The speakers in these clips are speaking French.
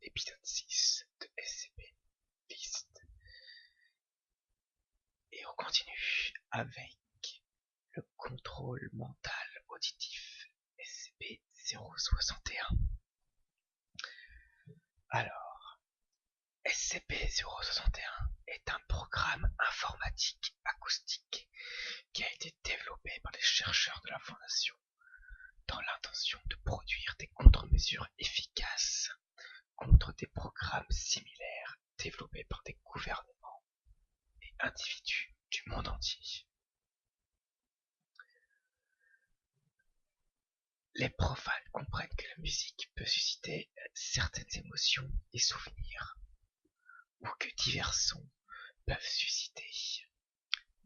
épisode 6 de SCP-List. Et on continue avec le contrôle mental auditif SCP-061. Alors, SCP-061 est un programme informatique acoustique qui a été développé par les chercheurs de la Fondation dans l'intention de produire des contre-mesures efficaces contre des programmes similaires développés par des gouvernements et individus du monde entier. Les profanes comprennent que la musique peut susciter certaines émotions et souvenirs, ou que divers sons peuvent susciter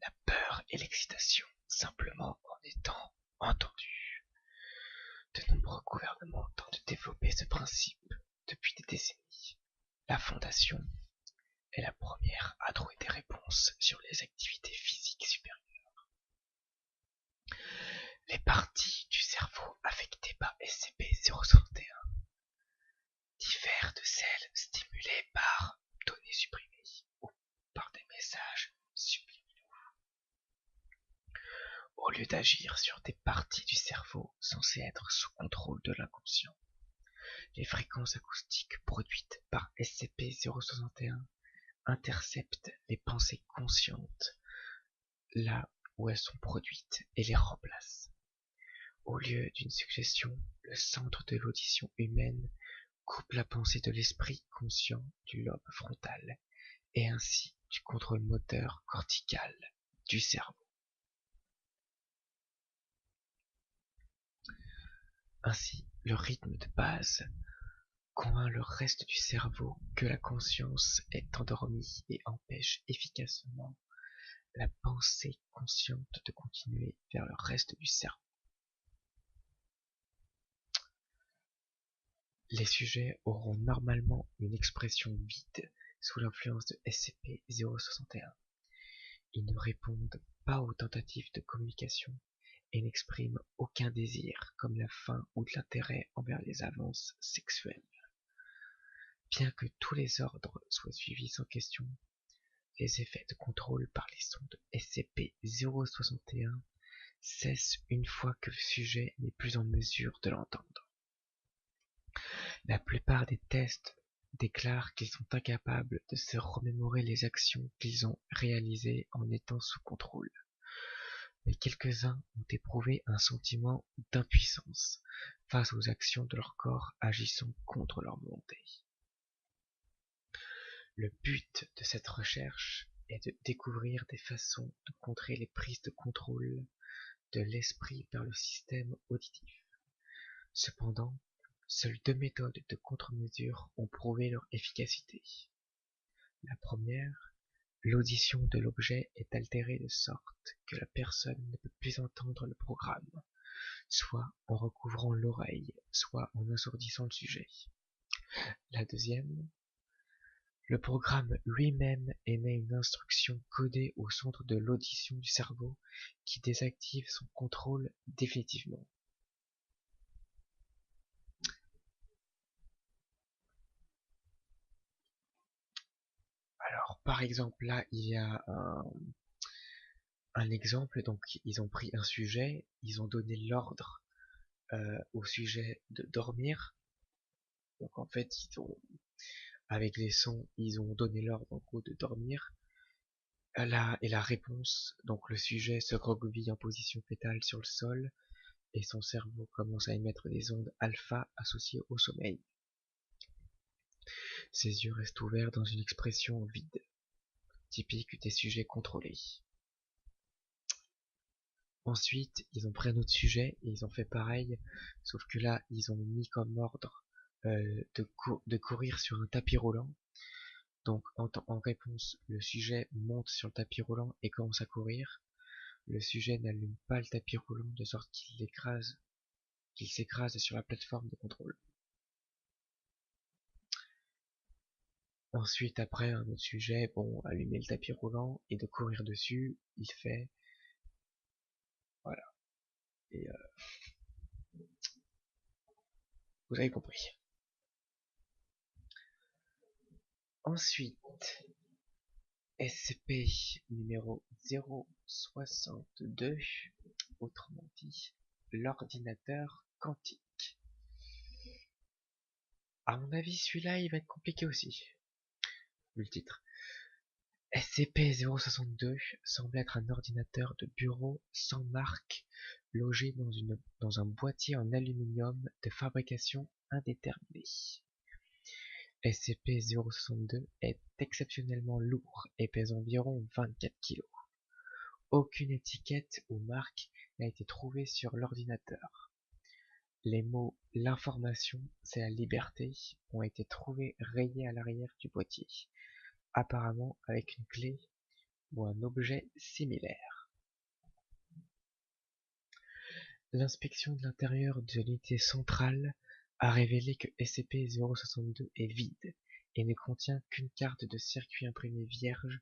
la peur et l'excitation simplement en étant entendus. De nombreux gouvernements tentent de développer ce principe depuis des décennies. La Fondation est la première à trouver des réponses sur les activités physiques supérieures. Les parties du cerveau affectées par SCP-061 diffèrent de celles stimulées par données supprimées ou par des messages subliminaux. Au lieu d'agir sur des parties du cerveau censées être sous contrôle de l'inconscient, les fréquences acoustiques produites par SCP-061 interceptent les pensées conscientes là où elles sont produites et les remplacent. Au lieu d'une suggestion, le centre de l'audition humaine coupe la pensée de l'esprit conscient du lobe frontal et ainsi du contrôle moteur cortical du cerveau. Ainsi, le rythme de base convainc le reste du cerveau que la conscience est endormie et empêche efficacement la pensée consciente de continuer vers le reste du cerveau. Les sujets auront normalement une expression vide sous l'influence de SCP-061. Ils ne répondent pas aux tentatives de communication et n'expriment aucun désir, comme la faim ou de l'intérêt envers les avances sexuelles. Bien que tous les ordres soient suivis sans question, les effets de contrôle par les sons de SCP-061 cessent une fois que le sujet n'est plus en mesure de l'entendre. La plupart des tests déclarent qu'ils sont incapables de se remémorer les actions qu'ils ont réalisées en étant sous contrôle. Mais quelques-uns ont éprouvé un sentiment d'impuissance face aux actions de leur corps agissant contre leur volonté. Le but de cette recherche est de découvrir des façons de contrer les prises de contrôle de l'esprit par le système auditif. Cependant, seules deux méthodes de contre-mesure ont prouvé leur efficacité. La première, l'audition de l'objet est altérée de sorte que la personne ne peut plus entendre le programme, soit en recouvrant l'oreille, soit en assourdissant le sujet. La deuxième, le programme lui-même émet une instruction codée au centre de l'audition du cerveau qui désactive son contrôle définitivement. Alors, par exemple, là, il y a un exemple. Donc, ils ont pris un sujet, ils ont donné l'ordre au sujet de dormir. Donc, en fait, avec les sons, ils ont donné l'ordre, en gros, de dormir. Et la réponse, donc le sujet se recroqueville en position fétale sur le sol, et son cerveau commence à émettre des ondes alpha associées au sommeil. Ses yeux restent ouverts dans une expression vide, typique des sujets contrôlés. Ensuite, ils ont pris un autre sujet et ils ont fait pareil, sauf que là, ils ont mis comme ordre de courir sur un tapis roulant. Donc, en réponse, le sujet monte sur le tapis roulant et commence à courir. Le sujet n'allume pas le tapis roulant de sorte qu'il s'écrase sur la plateforme de contrôle. Ensuite, après, un autre sujet, allumer le tapis roulant et de courir dessus, il fait... Voilà. Et vous avez compris. Ensuite, SCP numéro 062, autrement dit, l'ordinateur quantique. À mon avis, celui-là, il va être compliqué aussi. Le titre. SCP-062 semble être un ordinateur de bureau sans marque, logé dans un boîtier en aluminium de fabrication indéterminée. SCP-062 est exceptionnellement lourd et pèse environ 24 kg. Aucune étiquette ou marque n'a été trouvée sur l'ordinateur. Les mots « L'information, c'est la liberté » ont été trouvés rayés à l'arrière du boîtier, apparemment avec une clé ou un objet similaire. L'inspection de l'intérieur de l'unité centrale a révélé que SCP-062 est vide et ne contient qu'une carte de circuit imprimée vierge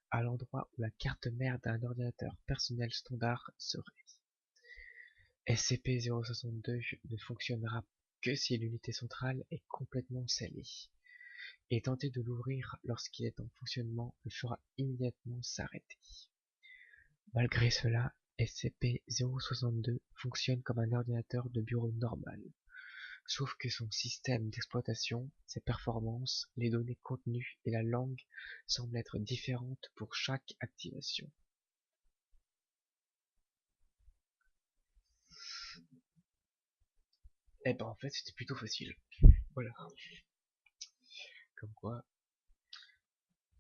à l'endroit où la carte mère d'un ordinateur personnel standard serait. SCP-062 ne fonctionnera que si l'unité centrale est complètement scellée, et tenter de l'ouvrir lorsqu'il est en fonctionnement le fera immédiatement s'arrêter. Malgré cela, SCP-062 fonctionne comme un ordinateur de bureau normal, sauf que son système d'exploitation, ses performances, les données contenues et la langue semblent être différentes pour chaque activation. Eh ben en fait c'était plutôt facile. Voilà. Comme quoi,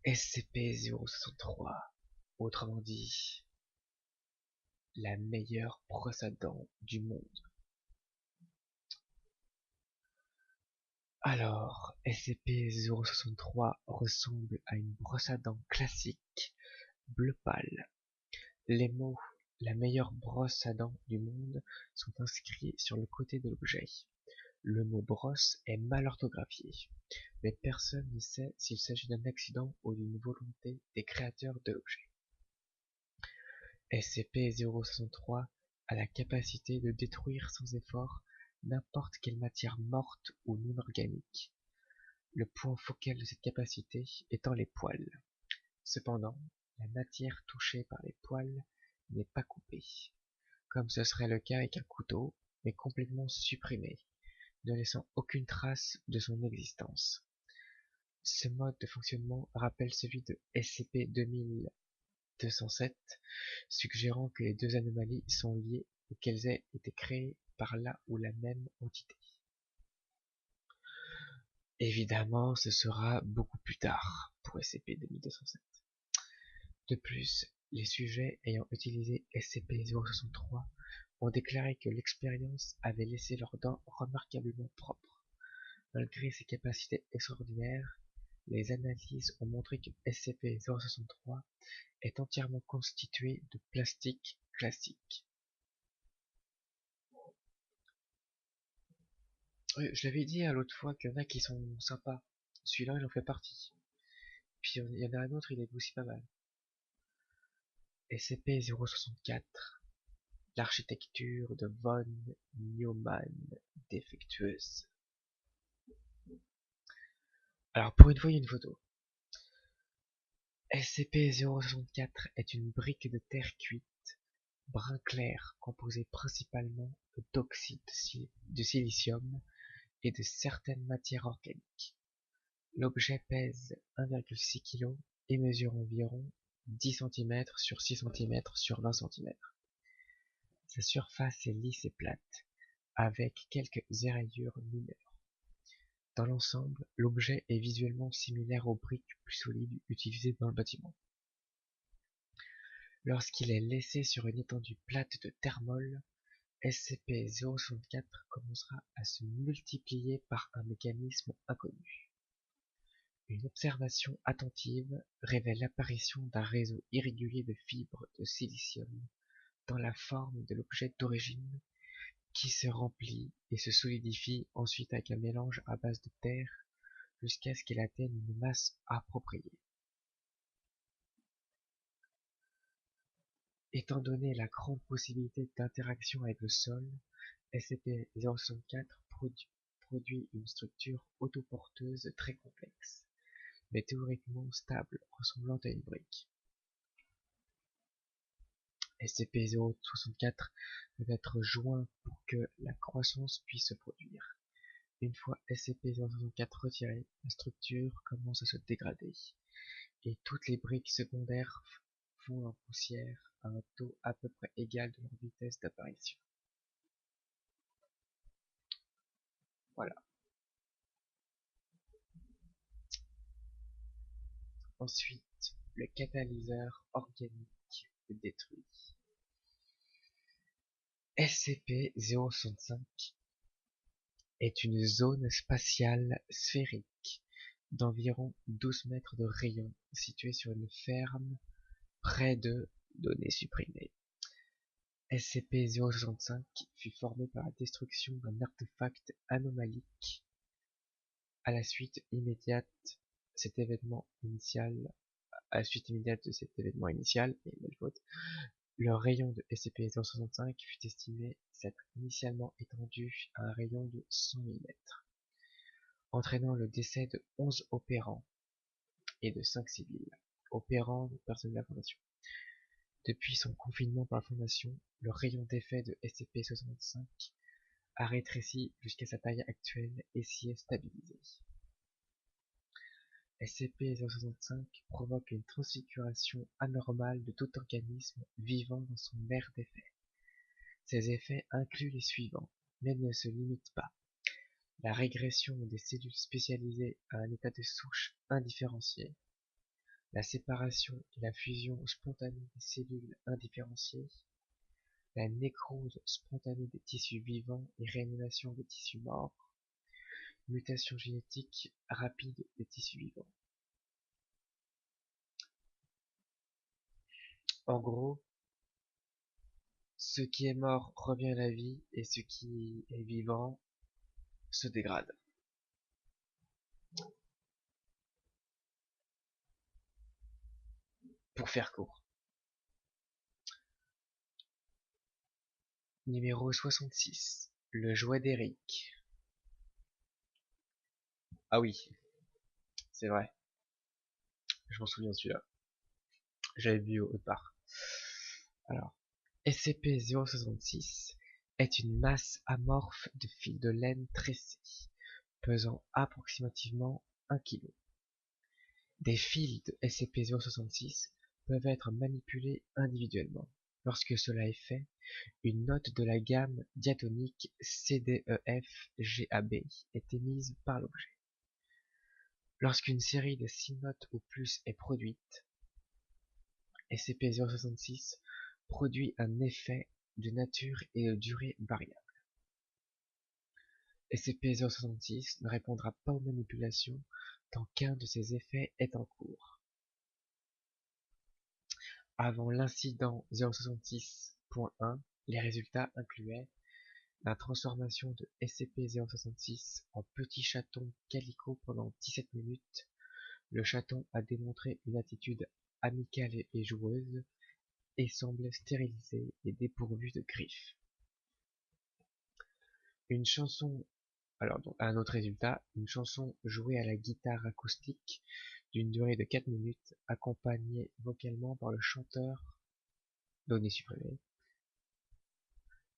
SCP-063, autrement dit, la meilleure brosse à dents du monde. Alors, SCP-063 ressemble à une brosse à dents classique, bleu pâle. Les mots « la meilleure brosse à dents du monde » sont inscrits sur le côté de l'objet. Le mot brosse est mal orthographié, mais personne ne sait s'il s'agit d'un accident ou d'une volonté des créateurs de l'objet. SCP-063 a la capacité de détruire sans effort n'importe quelle matière morte ou non organique, le point focal de cette capacité étant les poils. Cependant, la matière touchée par les poils n'est pas coupée, comme ce serait le cas avec un couteau, mais complètement supprimée, ne laissant aucune trace de son existence. Ce mode de fonctionnement rappelle celui de SCP-2207, suggérant que les deux anomalies sont liées ou qu'elles aient été créées par la ou la même entité. Évidemment, ce sera beaucoup plus tard pour SCP-2207. De plus, les sujets ayant utilisé SCP-063 ont déclaré que l'expérience avait laissé leurs dents remarquablement propres. Malgré ses capacités extraordinaires, les analyses ont montré que SCP-063 est entièrement constitué de plastique classique. Oui, je l'avais dit à l'autre fois qu'il y en a qui sont sympas. Celui-là, il en fait partie. Puis il y en a un autre, il est aussi pas mal. SCP-064, l'architecture de von Neumann défectueuse. Alors pour une fois, il y a une photo. SCP-064 est une brique de terre cuite, brun clair, composée principalement d'oxyde de silicium et de certaines matières organiques. L'objet pèse 1,6 kg et mesure environ 10 cm sur 6 cm sur 20 cm. Sa surface est lisse et plate, avec quelques éraillures mineures. Dans l'ensemble, l'objet est visuellement similaire aux briques plus solides utilisées dans le bâtiment. Lorsqu'il est laissé sur une étendue plate de terre molle, SCP-064 commencera à se multiplier par un mécanisme inconnu. Une observation attentive révèle l'apparition d'un réseau irrégulier de fibres de silicium dans la forme de l'objet d'origine qui se remplit et se solidifie ensuite avec un mélange à base de terre jusqu'à ce qu'il atteigne une masse appropriée. Étant donné la grande possibilité d'interaction avec le sol, SCP-064 produit une structure autoporteuse très complexe. mais théoriquement stable, ressemblant à une brique. SCP-064 peut être joint pour que la croissance puisse se produire. Une fois SCP-064 retiré, la structure commence à se dégrader, et toutes les briques secondaires fondent en poussière à un taux à peu près égal de leur vitesse d'apparition. Voilà. Ensuite, le catalyseur organique est détruit. SCP-065 est une zone spatiale sphérique d'environ 12 mètres de rayon située sur une ferme près de données supprimées. SCP-065 fut formé par la destruction d'un artefact anomalique à la suite immédiate de cet événement initial, le rayon de SCP-065 fut estimé s'être initialement étendu à un rayon de 100 000 mètres, entraînant le décès de 11 opérants et de 5 civils, opérants de personnes de la Fondation. Depuis son confinement par la Fondation, le rayon d'effet de SCP-65 a rétréci jusqu'à sa taille actuelle et s'y est stabilisé. SCP-065 provoque une transfiguration anormale de tout organisme vivant dans son aire d'effet. Ces effets incluent les suivants, mais ne se limitent pas. La régression des cellules spécialisées à un état de souche indifférencié, la séparation et la fusion spontanée des cellules indifférenciées, la nécrose spontanée des tissus vivants et réanimation des tissus morts, mutation génétique rapide des tissus vivants. En gros, ce qui est mort revient à la vie et ce qui est vivant se dégrade. Pour faire court. Numéro 66. Le jouet d'Eric. Ah oui, c'est vrai. Je m'en souviens de celui-là. J'avais vu autre part. Alors, SCP-066 est une masse amorphe de fils de laine tressés, pesant approximativement 1 kg. Des fils de SCP-066 peuvent être manipulés individuellement. Lorsque cela est fait, une note de la gamme diatonique CDEF-GAB est émise par l'objet. Lorsqu'une série de 6 notes ou plus est produite, SCP-066 produit un effet de nature et de durée variable. SCP-066 ne répondra pas aux manipulations tant qu'un de ces effets est en cours. Avant l'incident 066.1, les résultats incluaient la transformation de SCP-066 en petit chaton calico pendant 17 minutes. Le chaton a démontré une attitude amicale et joueuse et semblait stérilisé et dépourvu de griffes. Une chanson, un autre résultat, une chanson jouée à la guitare acoustique d'une durée de 4 minutes, accompagnée vocalement par le chanteur, données supprimées.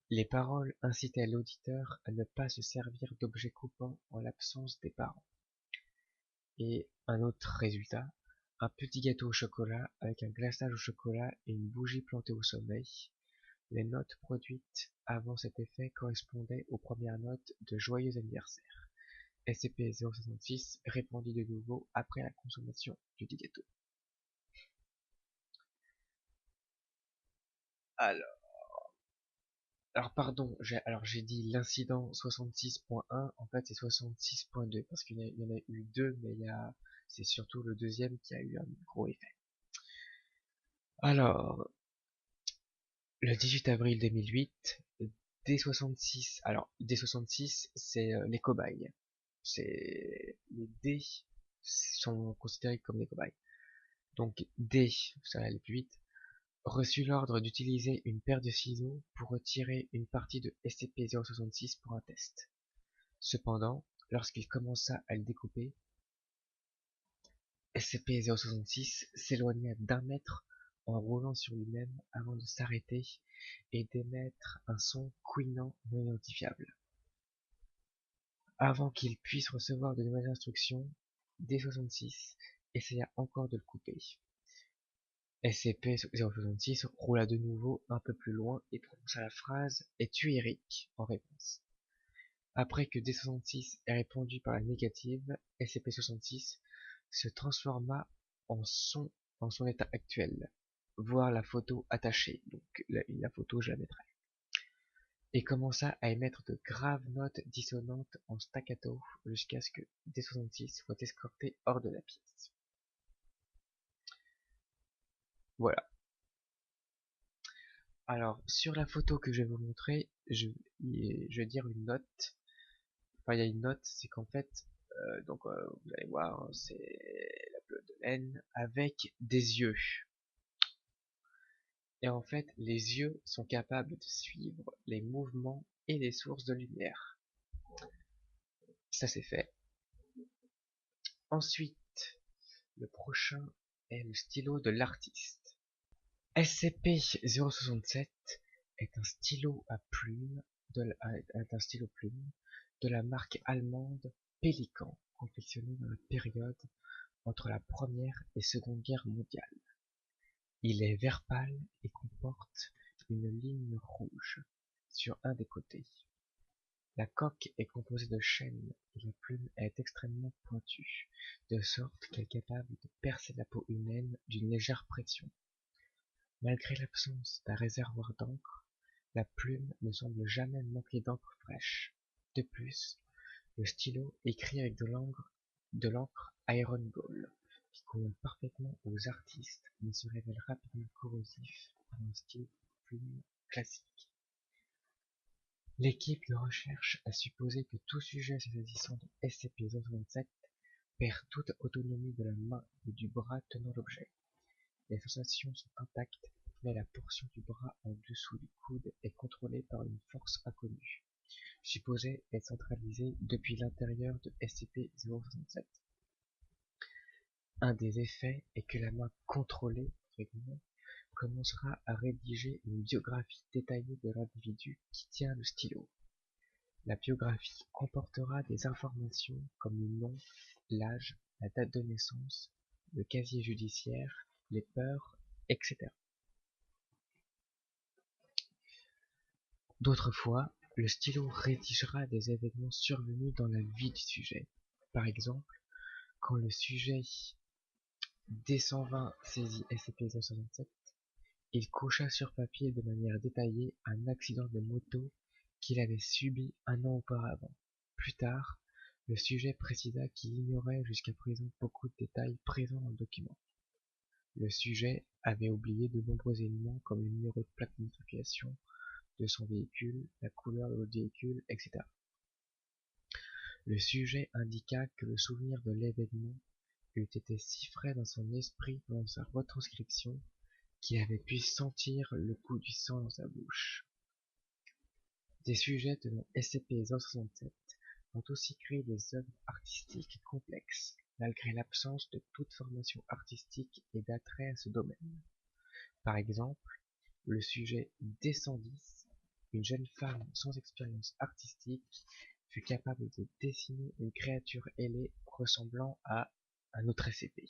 Les paroles incitaient l'auditeur à ne pas se servir d'objets coupants en l'absence des parents. Et un autre résultat, un petit gâteau au chocolat avec un glaçage au chocolat et une bougie plantée au sommeil. Les notes produites avant cet effet correspondaient aux premières notes de Joyeux anniversaire. SCP-066 répondit de nouveau après la consommation du dit gâteau. Alors pardon, j'ai dit l'incident 66.1, en fait c'est 66.2, parce qu'il y en a eu deux, mais c'est surtout le deuxième qui a eu un gros effet. Alors, le 18 avril 2008, D66, D66 c'est les cobayes. Les D sont considérés comme des cobayes. Donc D, ça va aller plus vite, reçut l'ordre d'utiliser une paire de ciseaux pour retirer une partie de SCP-066 pour un test. Cependant, lorsqu'il commença à le découper, SCP-066 s'éloigna d'1 mètre en roulant sur lui-même avant de s'arrêter et d'émettre un son couinant non identifiable. Avant qu'il puisse recevoir de nouvelles instructions, D66 essaya encore de le couper. SCP-066 roula de nouveau un peu plus loin et prononça la phrase « Es-tu Eric ?» en réponse. Après que D66 ait répondu par la négative, SCP-66 se transforma en son état actuel, voir la photo attachée, donc la photo je la mettrai, et commença à émettre de graves notes dissonantes en staccato jusqu'à ce que D66 soit escorté hors de la pièce. Voilà. Alors, sur la photo que je vais vous montrer, je vais dire une note. Enfin, il y a une note, c'est qu'en fait, vous allez voir, c'est la pelote de laine avec des yeux. Et en fait, les yeux sont capables de suivre les mouvements et les sources de lumière. Ça c'est fait. Ensuite, le prochain est le stylo de l'artiste. SCP-067 est un stylo à plumes de la marque allemande Pelikan, confectionné dans la période entre la Première et Seconde Guerre mondiale. Il est vert pâle et comporte une ligne rouge sur un des côtés. La coque est composée de chaînes et la plume est extrêmement pointue, de sorte qu'elle est capable de percer la peau humaine d'une légère pression. Malgré l'absence d'un réservoir d'encre, la plume ne semble jamais manquer d'encre fraîche. De plus, le stylo écrit avec de l'encre Iron Gall, qui convient parfaitement aux artistes mais se révèle rapidement corrosif pour un style plume classique. L'équipe de recherche a supposé que tout sujet saisissant de SCP-027 perd toute autonomie de la main et du bras tenant l'objet. Les sensations sont intactes, mais la portion du bras en dessous du coude est contrôlée par une force inconnue, supposée être centralisée depuis l'intérieur de SCP-067. Un des effets est que la main contrôlée, commencera à rédiger une biographie détaillée de l'individu qui tient le stylo. La biographie comportera des informations comme le nom, l'âge, la date de naissance, le casier judiciaire, les peurs, etc. D'autres fois, le stylo rédigera des événements survenus dans la vie du sujet. Par exemple, quand le sujet D120 saisit SCP-067, il coucha sur papier de manière détaillée un accident de moto qu'il avait subi 1 an auparavant. Plus tard, le sujet précisa qu'il ignorait jusqu'à présent beaucoup de détails présents dans le document. Le sujet avait oublié de nombreux éléments comme le numéro de plaque d'immatriculation de son véhicule, la couleur de votre véhicule, etc. Le sujet indiqua que le souvenir de l'événement eût été si frais dans son esprit pendant sa retranscription qu'il avait pu sentir le goût du sang dans sa bouche. Des sujets de SCP-067 ont aussi créé des œuvres artistiques complexes, malgré l'absence de toute formation artistique et d'attrait à ce domaine. Par exemple, le sujet D110, une jeune femme sans expérience artistique, fut capable de dessiner une créature ailée ressemblant à un autre SCP.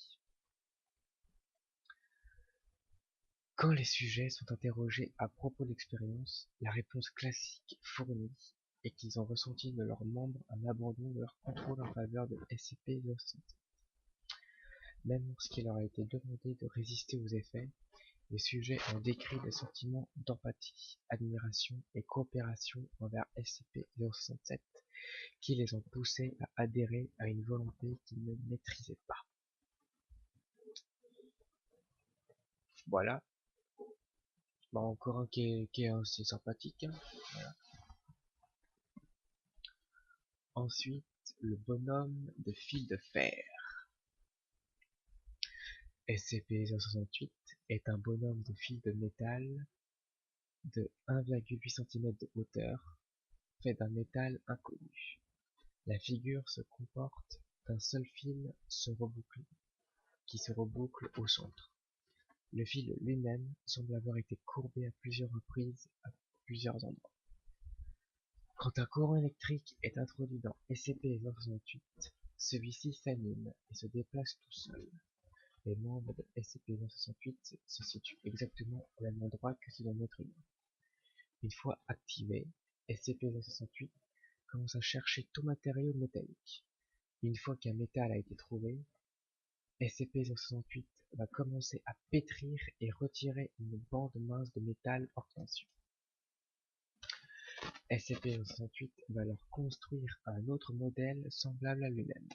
Quand les sujets sont interrogés à propos de l'expérience, la réponse classique fournie est qu'ils ont ressenti de leurs membres un abandon de leur contrôle en faveur de SCP-067. Même lorsqu'il leur a été demandé de résister aux effets, les sujets ont décrit des sentiments d'empathie, admiration et coopération envers SCP-067 qui les ont poussés à adhérer à une volonté qu'ils ne maîtrisaient pas. Voilà. Encore un qui est assez sympathique. Voilà. Ensuite, le bonhomme de fil de fer. SCP-068 est un bonhomme de fil de métal de 1,8 cm de hauteur, fait d'un métal inconnu. La figure se comporte d'un seul fil se rebouclant. qui se reboucle au centre. Le fil lui-même semble avoir été courbé à plusieurs reprises à plusieurs endroits. Quand un courant électrique est introduit dans SCP-068, celui-ci s'anime et se déplace tout seul. Les membres de SCP-068 se situent exactement au même endroit que ceux d'un être humain. Une fois activé, SCP-068 commence à chercher tout matériau métallique. Une fois qu'un métal a été trouvé, SCP-068 va commencer à pétrir et retirer une bande mince de métal hors tension. SCP-068 va alors construire un autre modèle semblable à lui-même.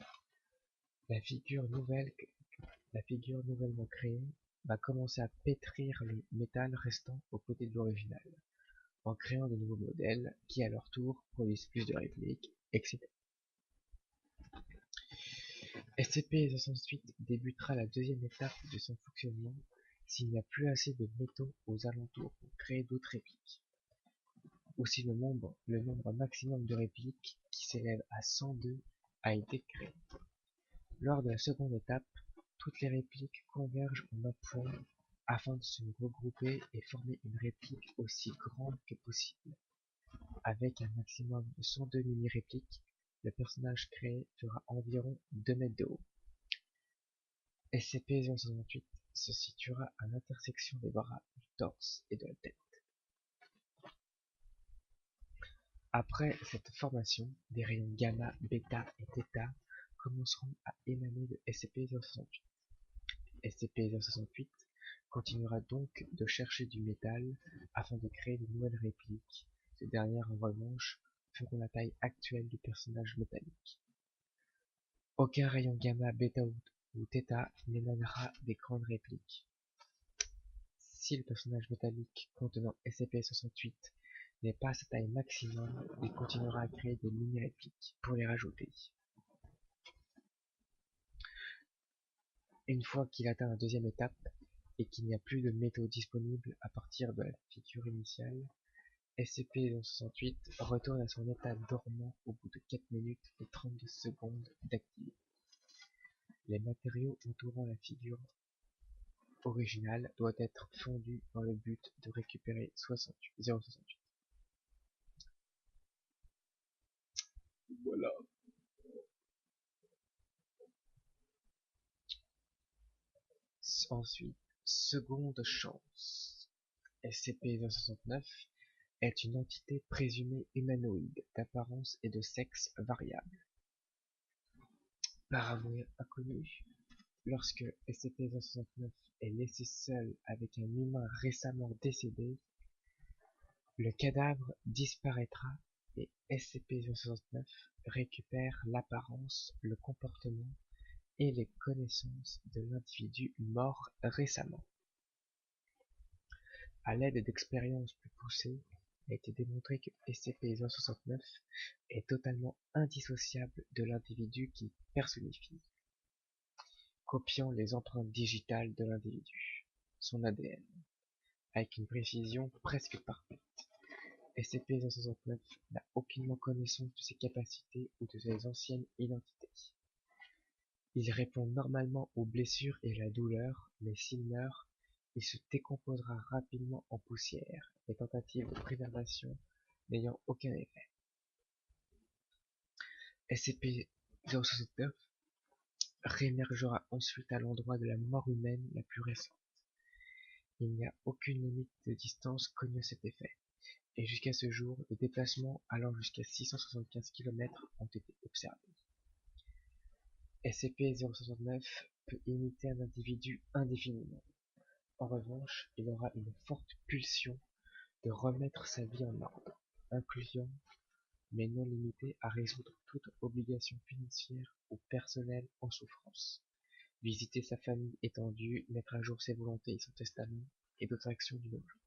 La figure nouvellement créée va commencer à pétrir le métal restant aux côtés de l'original, en créant de nouveaux modèles qui à leur tour produisent plus de répliques, etc. SCP-068 débutera la deuxième étape de son fonctionnement s'il n'y a plus assez de métaux aux alentours pour créer d'autres répliques, ou si le nombre maximum de répliques, qui s'élève à 102, a été créé. Lors de la seconde étape, toutes les répliques convergent en un point afin de se regrouper et former une réplique aussi grande que possible. Avec un maximum de 102 mini-répliques, le personnage créé fera environ 2 mètres de haut. SCP-068 se situera à l'intersection des bras, du torse et de la tête. Après cette formation, des rayons gamma, bêta et θ commenceront à émaner de SCP-068. SCP-068 continuera donc de chercher du métal afin de créer de nouvelles répliques. Ces dernières, en revanche, feront la taille actuelle du personnage métallique. Aucun rayon gamma, bêta ou θ n'émanera des grandes répliques. Si le personnage métallique contenant SCP-68 n'est pas à sa taille maximum, il continuera à créer des mini-répliques pour les rajouter. Une fois qu'il atteint la deuxième étape et qu'il n'y a plus de métaux disponibles à partir de la figure initiale, SCP-068 retourne à son état dormant au bout de 4 minutes et 32 secondes d'activité. Les matériaux entourant la figure originale doivent être fondus dans le but de récupérer 068. Voilà. Ensuite, seconde chance. SCP-069 est une entité présumée humanoïde, d'apparence et de sexe variable. Paranoïa inconnue, lorsque SCP-069 est laissé seul avec un humain récemment décédé, le cadavre disparaîtra et SCP-069 récupère l'apparence, le comportement et les connaissances de l'individu mort récemment. À l'aide d'expériences plus poussées, il a été démontré que SCP-069 est totalement indissociable de l'individu qu'il personnifie, copiant les empreintes digitales de l'individu, son ADN, avec une précision presque parfaite. SCP-069 n'a aucunement connaissance de ses capacités ou de ses anciennes identités. Il répond normalement aux blessures et à la douleur, mais s'il meurt, il se décomposera rapidement en poussière, les tentatives de préservation n'ayant aucun effet. SCP-069 réémergera ensuite à l'endroit de la mort humaine la plus récente. Il n'y a aucune limite de distance connue à cet effet, et jusqu'à ce jour, des déplacements allant jusqu'à 675 km ont été observés. SCP-069 peut imiter un individu indéfiniment. En revanche, il aura une forte pulsion de remettre sa vie en ordre, incluant, mais non limité à résoudre toute obligation financière ou personnelle en souffrance, visiter sa famille étendue, mettre à jour ses volontés et son testament, et d'autres actions du même genre.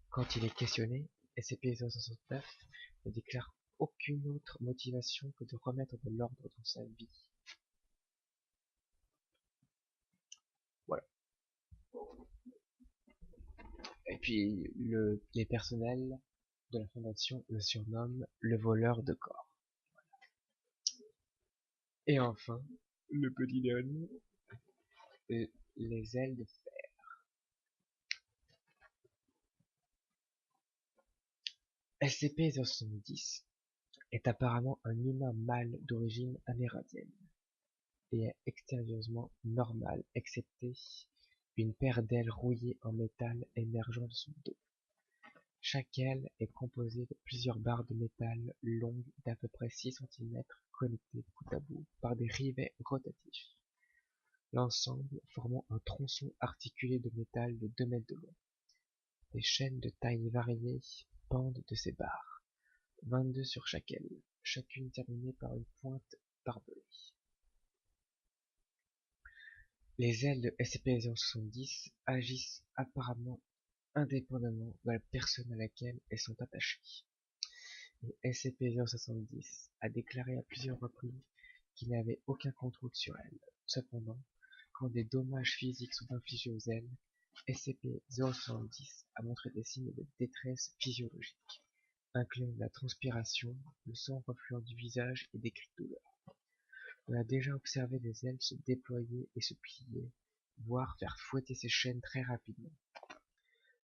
Quand il est questionné, SCP-069 ne déclare aucune autre motivation que de remettre de l'ordre dans sa vie. Voilà. Et puis, les personnels de la fondation le surnomment le voleur de corps. Et enfin, le petit dernier, les ailes de fer. SCP-070 est apparemment un humain mâle d'origine amérindienne et est extérieurement normal excepté une paire d'ailes rouillées en métal émergeant de son dos. Chaque aile est composée de plusieurs barres de métal longues d'à peu près 6 cm connectées bout à bout par des rivets rotatifs, l'ensemble formant un tronçon articulé de métal de 2 mètres de long. Des chaînes de tailles variées pendent de ces barres, 22 sur chaque aile, chacune terminée par une pointe barbelée. Les ailes de SCP-070 agissent apparemment indépendamment de la personne à laquelle elles sont attachées. Et SCP-070 a déclaré à plusieurs reprises qu'il n'avait aucun contrôle sur elles. Cependant, quand des dommages physiques sont infligés aux ailes, SCP-070 a montré des signes de détresse physiologique, incluant la transpiration, le sang refluant du visage et des cris de douleur. On a déjà observé des ailes se déployer et se plier, voire faire fouetter ses chaînes très rapidement.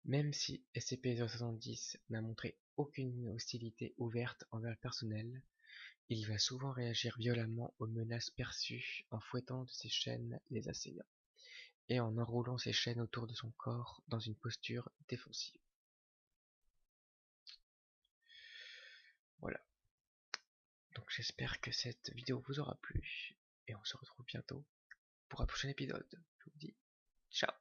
Même si SCP-070 n'a montré aucune hostilité ouverte envers le personnel, il va souvent réagir violemment aux menaces perçues en fouettant de ses chaînes les assaillants, et en enroulant ses chaînes autour de son corps dans une posture défensive. Voilà. Donc j'espère que cette vidéo vous aura plu, et on se retrouve bientôt pour un prochain épisode. Je vous dis ciao.